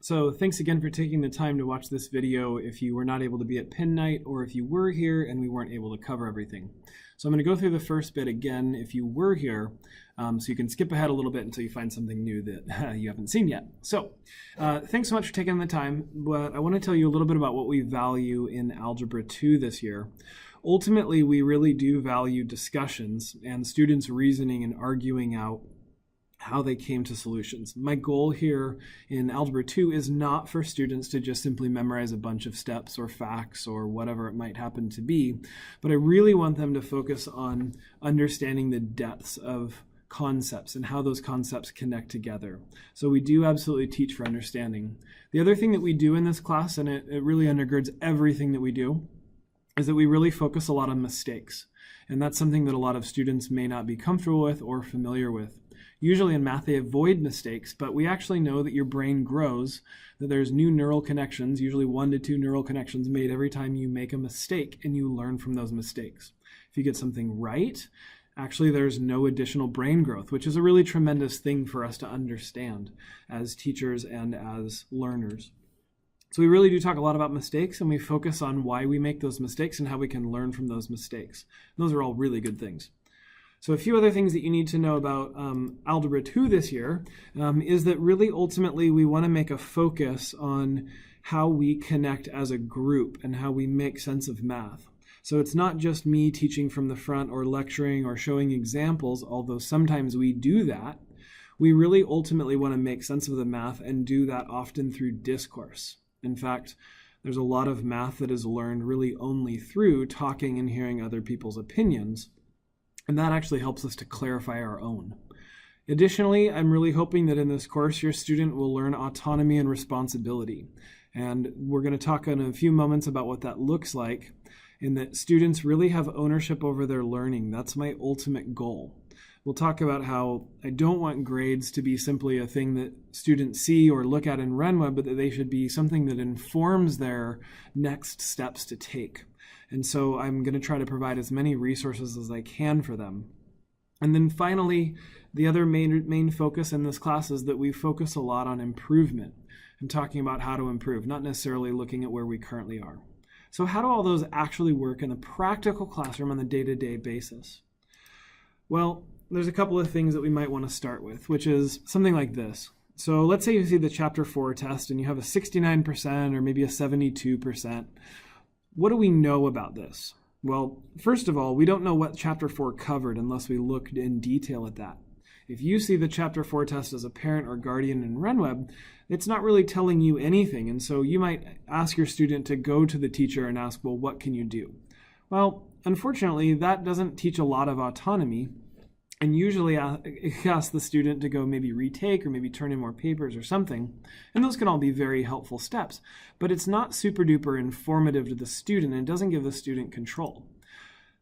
So thanks again for taking the time to watch this video if you were not able to be at Pin Night or if you were here and we weren't able to cover everything. So I'm going to go through the first bit again if you were here, so you can skip ahead a little bit until you find something new that you haven't seen yet. So thanks so much for taking the time, but I want to tell you a little bit about what we value in Algebra 2 this year. Ultimately, we really do value discussions and students reasoning and arguing out how they came to solutions. My goal here in Algebra 2 is not for students to just simply memorize a bunch of steps or facts or whatever it might happen to be, but I really want them to focus on understanding the depths of concepts and how those concepts connect together. So we do absolutely teach for understanding. The other thing that we do in this class, and it really undergirds everything that we do, is that we really focus a lot on mistakes. And that's something that a lot of students may not be comfortable with or familiar with. Usually in math, they avoid mistakes, but we actually know that your brain grows, that there's new neural connections, usually 1 to 2 neural connections made every time you make a mistake and you learn from those mistakes. If you get something right, actually there's no additional brain growth, which is a really tremendous thing for us to understand as teachers and as learners. So we really do talk a lot about mistakes, and we focus on why we make those mistakes and how we can learn from those mistakes. And those are all really good things. So a few other things that you need to know about Algebra 2 this year is that really ultimately we want to make a focus on how we connect as a group and how we make sense of math. So it's not just me teaching from the front or lecturing or showing examples, although sometimes we do that. We really ultimately want to make sense of the math and do that often through discourse. In fact, there's a lot of math that is learned really only through talking and hearing other people's opinions. And that actually helps us to clarify our own. Additionally, I'm really hoping that in this course, your student will learn autonomy and responsibility. And we're going to talk in a few moments about what that looks like, and that students really have ownership over their learning. That's my ultimate goal. We'll talk about how I don't want grades to be simply a thing that students see or look at in Renweb, but that they should be something that informs their next steps to take. And so I'm going to try to provide as many resources as I can for them. And then finally, the other main focus in this class is that we focus a lot on improvement and talking about how to improve, not necessarily looking at where we currently are. So how do all those actually work in a practical classroom on a day-to-day basis? Well, there's a couple of things that we might want to start with, which is something like this. So let's say you see the Chapter 4 test and you have a 69% or maybe a 72%. What do we know about this? Well, first of all, we don't know what Chapter 4 covered unless we looked in detail at that. If you see the Chapter 4 test as a parent or guardian in Renweb, it's not really telling you anything, and so you might ask your student to go to the teacher and ask, well, what can you do? Well, unfortunately, that doesn't teach a lot of autonomy, and usually ask the student to go maybe retake or maybe turn in more papers or something. And those can all be very helpful steps. But it's not super duper informative to the student and it doesn't give the student control.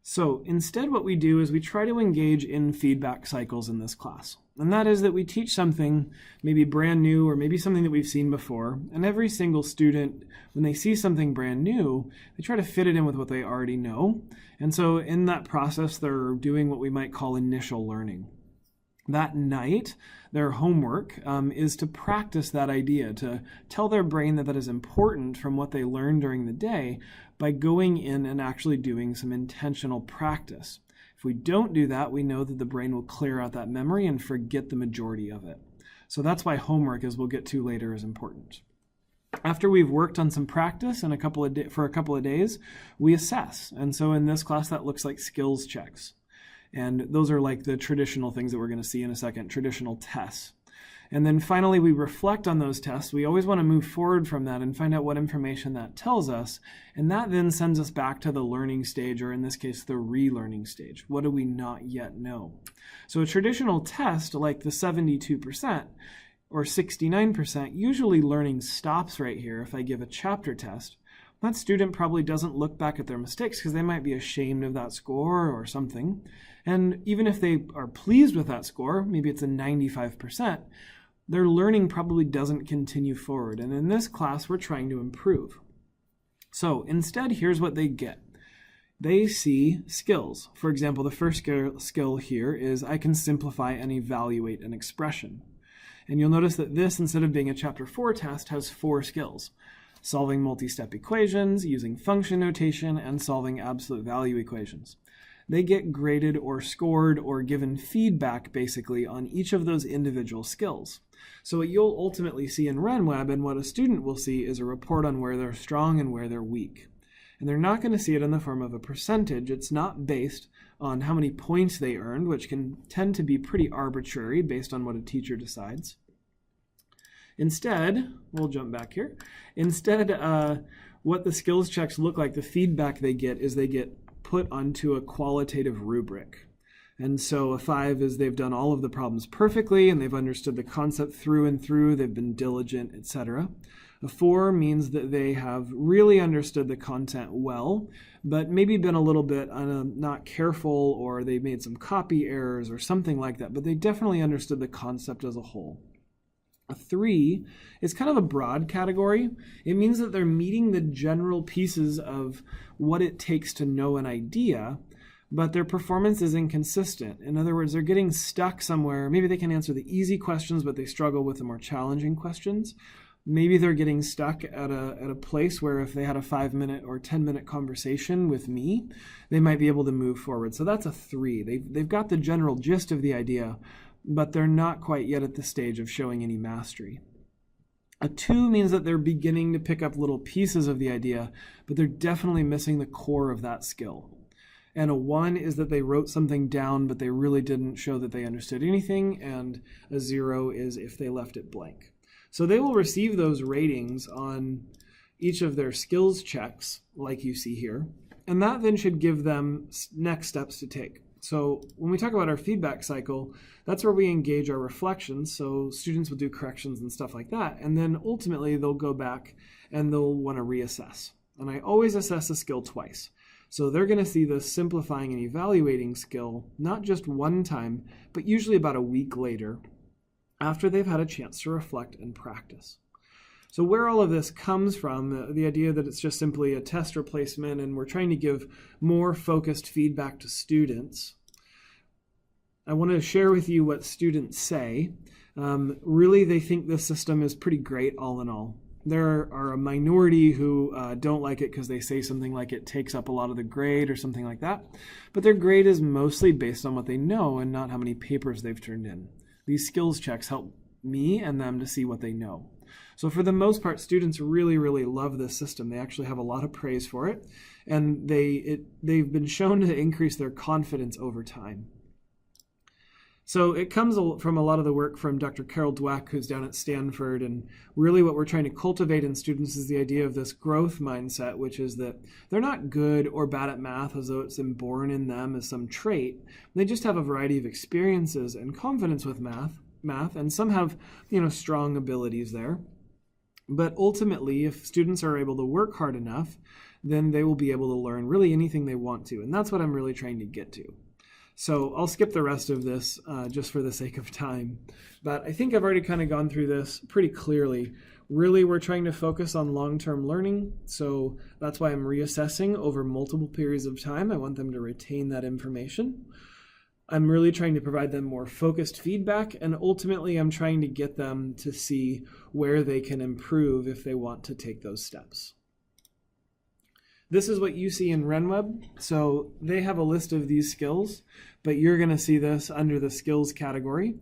So instead what we do is we try to engage in feedback cycles in this class. And that is that we teach something maybe brand new or maybe something that we've seen before. And every single student, when they see something brand new, they try to fit it in with what they already know. And so in that process, they're doing what we might call initial learning. That night, their homework is to practice that idea, to tell their brain that that is important from what they learned during the day by going in and actually doing some intentional practice. If we don't do that, we know that the brain will clear out that memory and forget the majority of it. So that's why homework, as we'll get to later, is important. After we've worked on some practice and for a couple of days, we assess. And so in this class, that looks like skills checks. And those are like the traditional things that we're going to see in a second, traditional tests. And then finally, we reflect on those tests. We always want to move forward from that and find out what information that tells us. And that then sends us back to the learning stage, or in this case, the relearning stage. What do we not yet know? So a traditional test like the 72% or 69%, usually learning stops right here if I give a chapter test. That student probably doesn't look back at their mistakes because they might be ashamed of that score or something. And even if they are pleased with that score, maybe it's a 95%, their learning probably doesn't continue forward. And in this class, we're trying to improve. So instead, here's what they get. They see skills. For example, the first skill here is I can simplify and evaluate an expression. And you'll notice that this, instead of being a Chapter 4 test, has 4 skills: solving multi-step equations, using function notation, and solving absolute value equations. They get graded or scored or given feedback, basically, on each of those individual skills. So what you'll ultimately see in RenWeb and what a student will see is a report on where they're strong and where they're weak. And they're not going to see it in the form of a percentage. It's not based on how many points they earned, which can tend to be pretty arbitrary based on what a teacher decides. Instead, we'll jump back here. Instead, what the skills checks look like, the feedback they get, is they get put onto a qualitative rubric. And so a 5 is they've done all of the problems perfectly and they've understood the concept through and through, they've been diligent, etc. A 4 means that they have really understood the content well, but maybe been a little bit not careful, or they made some copy errors or something like that, but they definitely understood the concept as a whole. A 3 is kind of a broad category. It means that they're meeting the general pieces of what it takes to know an idea, but their performance is inconsistent. In other words, they're getting stuck somewhere. Maybe they can answer the easy questions, but they struggle with the more challenging questions. Maybe they're getting stuck at a place where if they had a 5-minute or 10-minute conversation with me, they might be able to move forward. So that's a 3. They've got the general gist of the idea, but they're not quite yet at the stage of showing any mastery. A 2 means that they're beginning to pick up little pieces of the idea, but they're definitely missing the core of that skill. And a 1 is that they wrote something down, but they really didn't show that they understood anything. And a 0 is if they left it blank. So they will receive those ratings on each of their skills checks, like you see here. And that then should give them next steps to take. So when we talk about our feedback cycle, that's where we engage our reflections. So students will do corrections and stuff like that. And then ultimately they'll go back and they'll want to reassess. And I always assess a skill twice. So they're going to see the simplifying and evaluating skill, not just one time, but usually about a week later, after they've had a chance to reflect and practice. So where all of this comes from, the idea that it's just simply a test replacement and we're trying to give more focused feedback to students, I want to share with you what students say. Really, they think this system is pretty great all in all. There are a minority who don't like it because they say something like it takes up a lot of the grade or something like that. But their grade is mostly based on what they know and not how many papers they've turned in. These skills checks help me and them to see what they know. So for the most part, students really, really love this system. They actually have a lot of praise for it, and they've been shown to increase their confidence over time. So it comes from a lot of the work from Dr. Carol Dweck, who's down at Stanford, and really what we're trying to cultivate in students is the idea of this growth mindset, which is that they're not good or bad at math as though it's inborn in them as some trait. They just have a variety of experiences and confidence with math, and some have, strong abilities there. But ultimately, if students are able to work hard enough, then they will be able to learn really anything they want to, and that's what I'm really trying to get to. So I'll skip the rest of this just for the sake of time. But I think I've already kind of gone through this pretty clearly. Really, we're trying to focus on long-term learning. So that's why I'm reassessing over multiple periods of time. I want them to retain that information. I'm really trying to provide them more focused feedback. And ultimately, I'm trying to get them to see where they can improve if they want to take those steps. This is what you see in RenWeb. So they have a list of these skills, but you're going to see this under the skills category.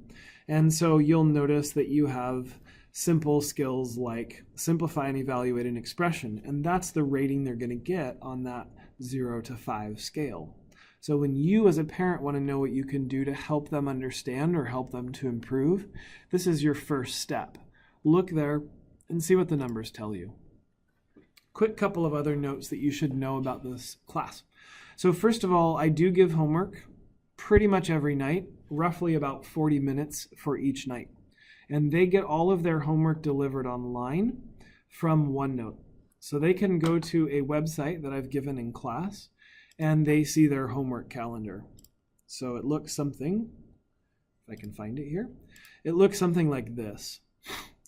And so you'll notice that you have simple skills like simplify and evaluate an expression. And that's the rating they're going to get on that 0 to 5 scale. So when you as a parent want to know what you can do to help them understand or help them to improve, this is your first step. Look there and see what the numbers tell you. Quick couple of other notes that you should know about this class. So first of all, I do give homework pretty much every night, roughly about 40 minutes for each night. And they get all of their homework delivered online from OneNote. So they can go to a website that I've given in class and they see their homework calendar. So it looks something, if I can find it here, it looks something like this.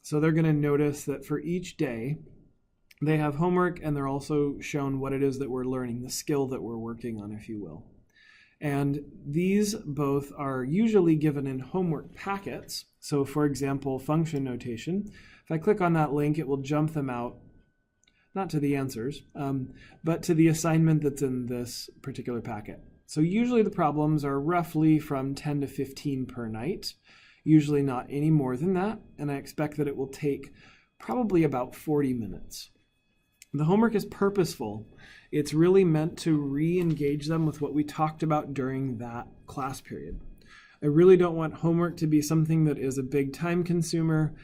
So they're going to notice that for each day, they have homework and they're also shown what it is that we're learning, the skill that we're working on, if you will. And these both are usually given in homework packets. So for example, function notation. If I click on that link, it will jump them out, not to the answers, but to the assignment that's in this particular packet. So usually the problems are roughly from 10 to 15 per night, usually not any more than that. And I expect that it will take probably about 40 minutes. The homework is purposeful. It's really meant to re-engage them with what we talked about during that class period. I really don't want homework to be something that is a big time consumer.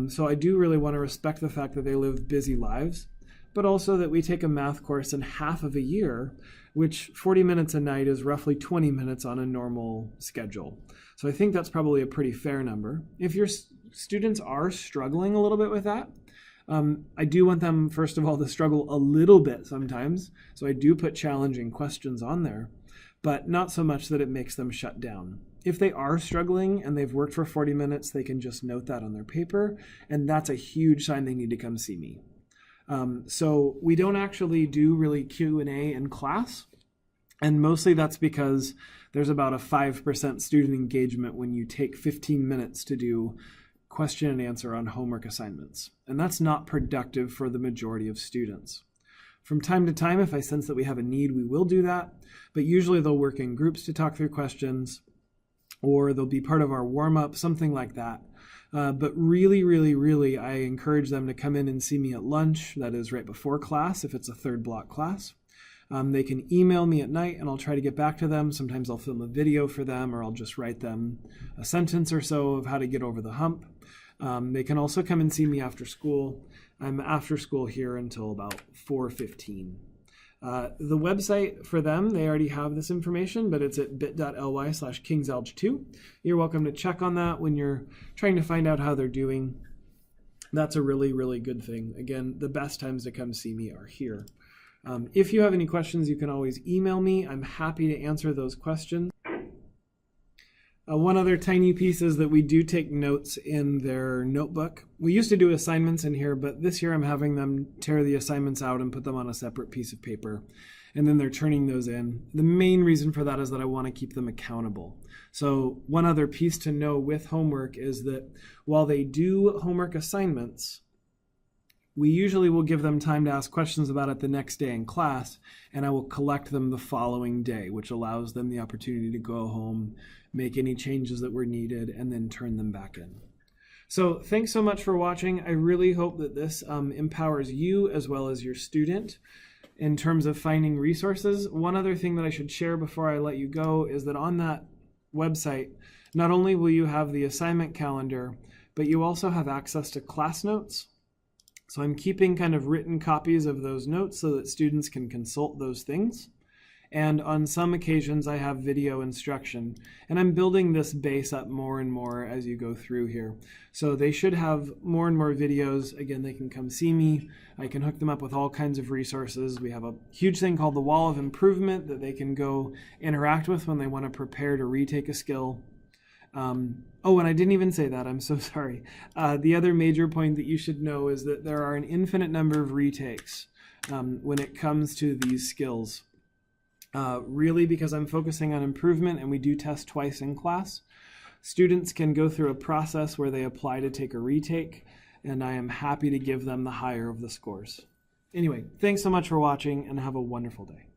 So I do really want to respect the fact that they live busy lives, but also that we take a math course in half of a year, which 40 minutes a night is roughly 20 minutes on a normal schedule. So I think that's probably a pretty fair number. If your students are struggling a little bit with that, I do want them, first of all, to struggle a little bit sometimes. So I do put challenging questions on there, but not so much that it makes them shut down. If they are struggling and they've worked for 40 minutes, they can just note that on their paper, and that's a huge sign they need to come see me. So we don't actually do really Q&A in class, and mostly that's because there's about a 5% student engagement when you take 15 minutes to do question and answer on homework assignments. And that's not productive for the majority of students. From time to time, if I sense that we have a need, we will do that, but usually they'll work in groups to talk through questions, or they'll be part of our warm-up, something like that. But really, I encourage them to come in and see me at lunch, that is right before class, if it's a third block class. They can email me at night and I'll try to get back to them. Sometimes I'll film a video for them, or I'll just write them a sentence or so of how to get over the hump. They can also come and see me after school. I'm after school here until about 4:15. The website for them, they already have this information, but it's at bit.ly/kingsalg2. You're welcome to check on that when you're trying to find out how they're doing. That's a really good thing. Again, the best times to come see me are here. If you have any questions, you can always email me. I'm happy to answer those questions. One other tiny piece is that we do take notes in their notebook. We used to do assignments in here, but this year I'm having them tear the assignments out and put them on a separate piece of paper, and then they're turning those in. The main reason for that is that I want to keep them accountable. So one other piece to know with homework is that while they do homework assignments, we usually will give them time to ask questions about it the next day in class, and I will collect them the following day, which allows them the opportunity to go home, make any changes that were needed, and then turn them back in. So thanks so much for watching. I really hope that this empowers you as well as your student in terms of finding resources. One other thing that I should share before I let you go is that on that website, not only will you have the assignment calendar, but you also have access to class notes. So I'm keeping kind of written copies of those notes so that students can consult those things. And on some occasions I have video instruction, and I'm building this base up more and more as you go through here. So they should have more and more videos. Again, they can come see me. I can hook them up with all kinds of resources. We have a huge thing called the Wall of Improvement that they can go interact with when they want to prepare to retake a skill. Oh, and I didn't even say that. I'm so sorry. The other major point that you should know is that there are an infinite number of retakes when it comes to these skills. Really, because I'm focusing on improvement and we do test twice in class, students can go through a process where they apply to take a retake, and I am happy to give them the higher of the scores. Anyway, thanks so much for watching and have a wonderful day.